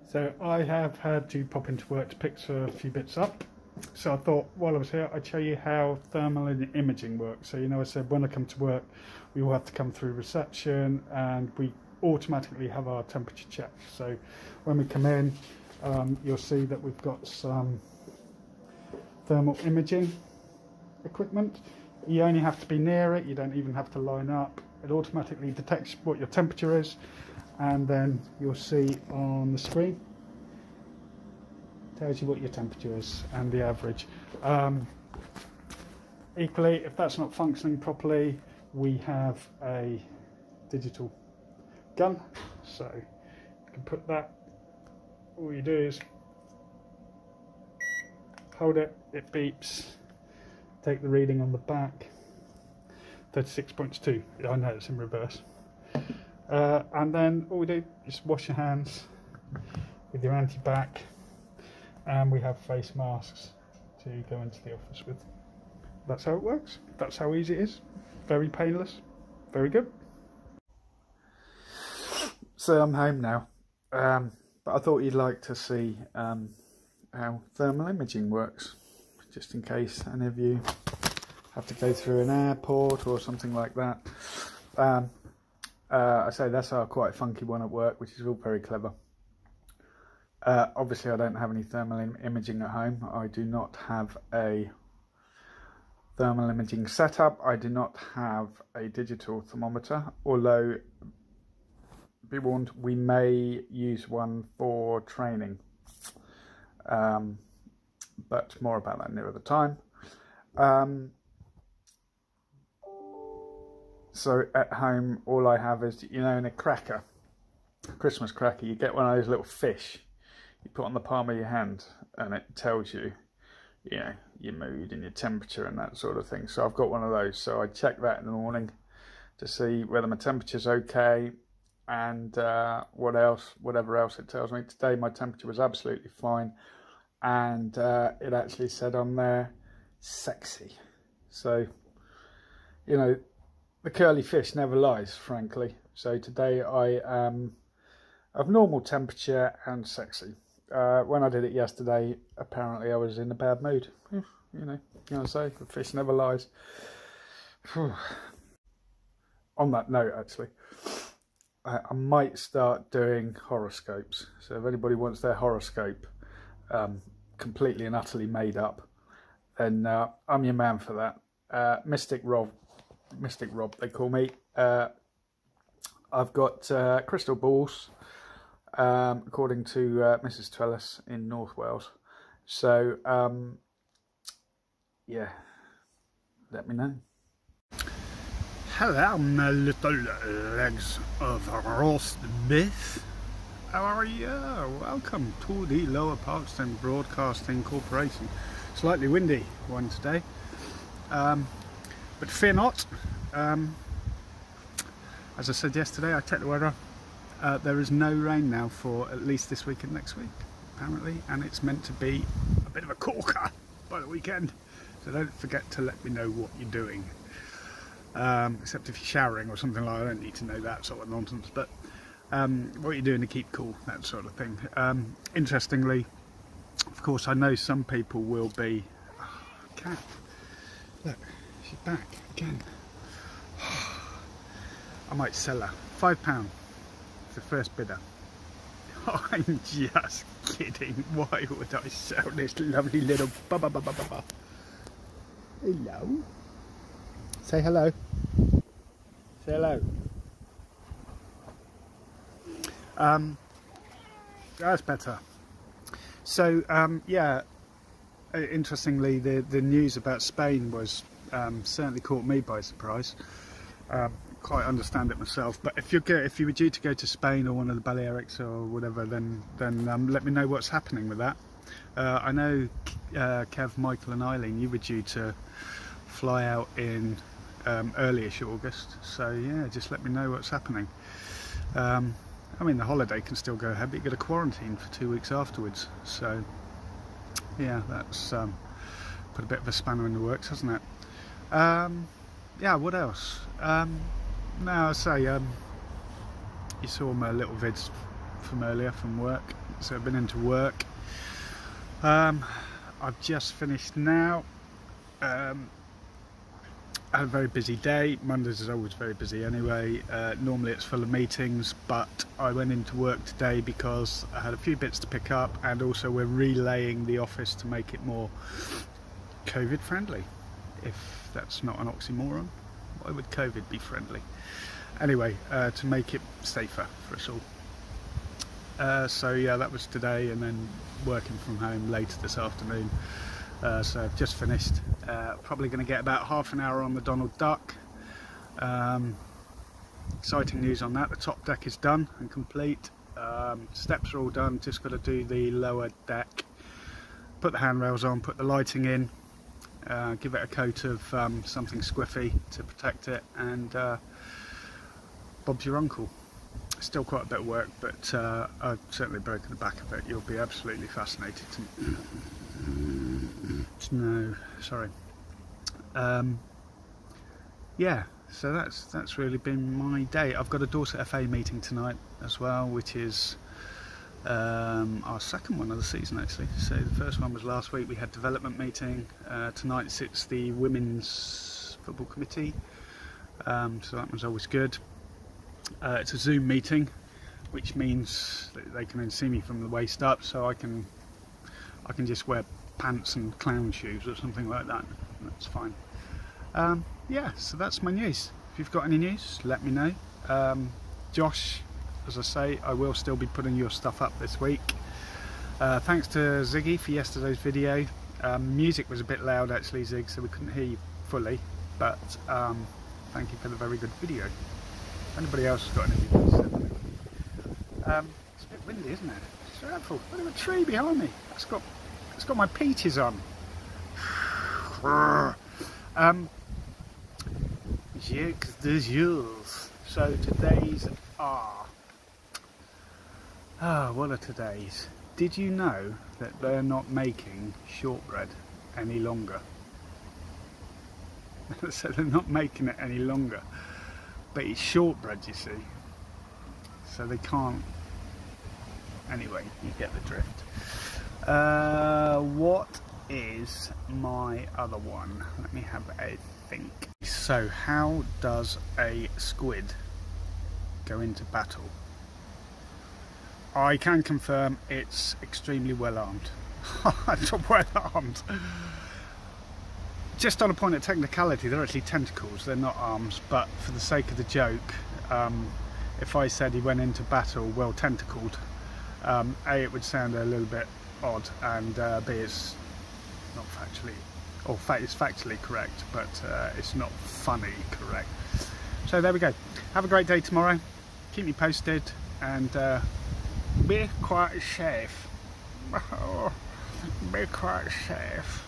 So I have had to pop into work to pick a few bits up. So I thought while I was here I'd show you how thermal imaging works. So I said when I come to work we all have to come through reception and we automatically have our temperature checked. So when we come in you'll see that we've got some thermal imaging equipment. You only have to be near it, you don't even have to line up. It automatically detects what your temperature is, and then you'll see on the screen tells you what your temperature is and the average. Equally, if that's not functioning properly, we have a digital gun, so you can put that, all you do is hold it, it beeps, take the reading on the back, 36.2. I know it's in reverse. And then all we do is wash your hands with your anti-bac, and we have face masks to go into the office with. That's how it works. That's how easy it is. Very painless. Very good. So I'm home now, but I thought you'd like to see how thermal imaging works, just in case any of you have to go through an airport or something like that. I say that's our quite funky one at work, which is all very clever. Obviously I don't have any thermal imaging at home. I do not have a thermal imaging setup. I do not have a digital thermometer, although be warned, we may use one for training, but more about that nearer the time. So at home all I have is, in a cracker, Christmas cracker, you get one of those little fish you put on the palm of your hand and it tells you, your mood and your temperature and that sort of thing. So I've got one of those, so I check that in the morning to see whether my temperature's okay, and whatever else it tells me. Today my temperature was absolutely fine, and it actually said on there sexy. So the curly fish never lies, frankly. So today I am of normal temperature and sexy. When I did it yesterday, apparently I was in a bad mood. I say, the fish never lies. On that note, actually, I might start doing horoscopes. So if anybody wants their horoscope completely and utterly made up, then I'm your man for that. Mystic Rob, they call me. I've got crystal balls, according to Mrs. Twellis in North Wales. So, yeah, let me know. Hello, my little legs of roast beef. How are you? Welcome to the Lower Parkstone Broadcasting Corporation. Slightly windy one today, but fear not. As I said yesterday, I checked the weather. There is no rain now for at least this week and next week, apparently, and it's meant to be a bit of a corker by the weekend. So don't forget to let me know what you're doing. Except if you're showering or something like that. I don't need to know that sort of nonsense, but what you're doing to keep cool, that sort of thing. Interestingly, of course, I know some people will be... Oh, cat, look, she's back again. I might sell her. £5 the first bidder. I'm just kidding. Why would I sell this lovely little ba-ba-ba-ba-ba? Hello. Say hello. Say hello. That's better. So yeah, interestingly, the news about Spain was certainly caught me by surprise. Quite understand it myself, but if you were due to go to Spain or one of the Balearics or whatever, then let me know what's happening with that. I know Kev, Michael and Eileen, you were due to fly out in early-ish August, so yeah, just let me know what's happening. I mean, the holiday can still go ahead, but you've got to quarantine for 2 weeks afterwards, so yeah, that's put a bit of a spanner in the works, hasn't it? Yeah, what else? Now I say, you saw my little vids from earlier from work. so I've been into work. I've just finished now. I had a very busy day. Mondays is always very busy anyway. Normally it's full of meetings, but I went into work today because I had a few bits to pick up, and also we're relaying the office to make it more COVID friendly. If that's not an oxymoron, why would COVID be friendly? Anyway, to make it safer for us all. So yeah, that was today, and then working from home later this afternoon. So I've just finished. Probably going to get about half an hour on the Donald Duck. Exciting news on that. The top deck is done and complete. Steps are all done. Just got to do the lower deck. Put the handrails on. Put the lighting in. Give it a coat of something squiffy to protect it. And Bob's your uncle. Still quite a bit of work, but I've certainly broken the back of it. You'll be absolutely fascinated to no, sorry. Yeah, so that's really been my day. I've got a Dorset FA meeting tonight as well, which is our second one of the season actually. So the first one was last week. We had development meeting. Tonight sits the women's football committee, so that one's always good. It's a Zoom meeting, which means that they can then see me from the waist up, so I can just wear pants and clown shoes or something like that. That's fine. Yeah, so that's my news. If you've got any news, let me know. Josh, as I say, I will still be putting your stuff up this week. Thanks to Ziggy for yesterday's video. Music was a bit loud actually, Zig, so we couldn't hear you fully, but thank you for the very good video. If anybody else has got anything to say, it's a bit windy, isn't it? It's dreadful. Look at the tree behind me. It's got my peaches on. Jeux de jours. So today's are. What are today's? Did you know that they're not making shortbread any longer? So they're not making it any longer. But it's shortbread, you see. So they can't. Anyway, you get the drift. What is my other one? Let me have a think. So how does a squid go into battle? I can confirm it's extremely well armed. Well armed. Just on a point of technicality, they're actually tentacles, they're not arms, but for the sake of the joke, if I said he went into battle well tentacled, A, it would sound a little bit odd, and B, it's not factually, or it's factually correct, but it's not funny correct. So there we go. Have a great day tomorrow. Keep me posted, and be quite safe. Be quite safe.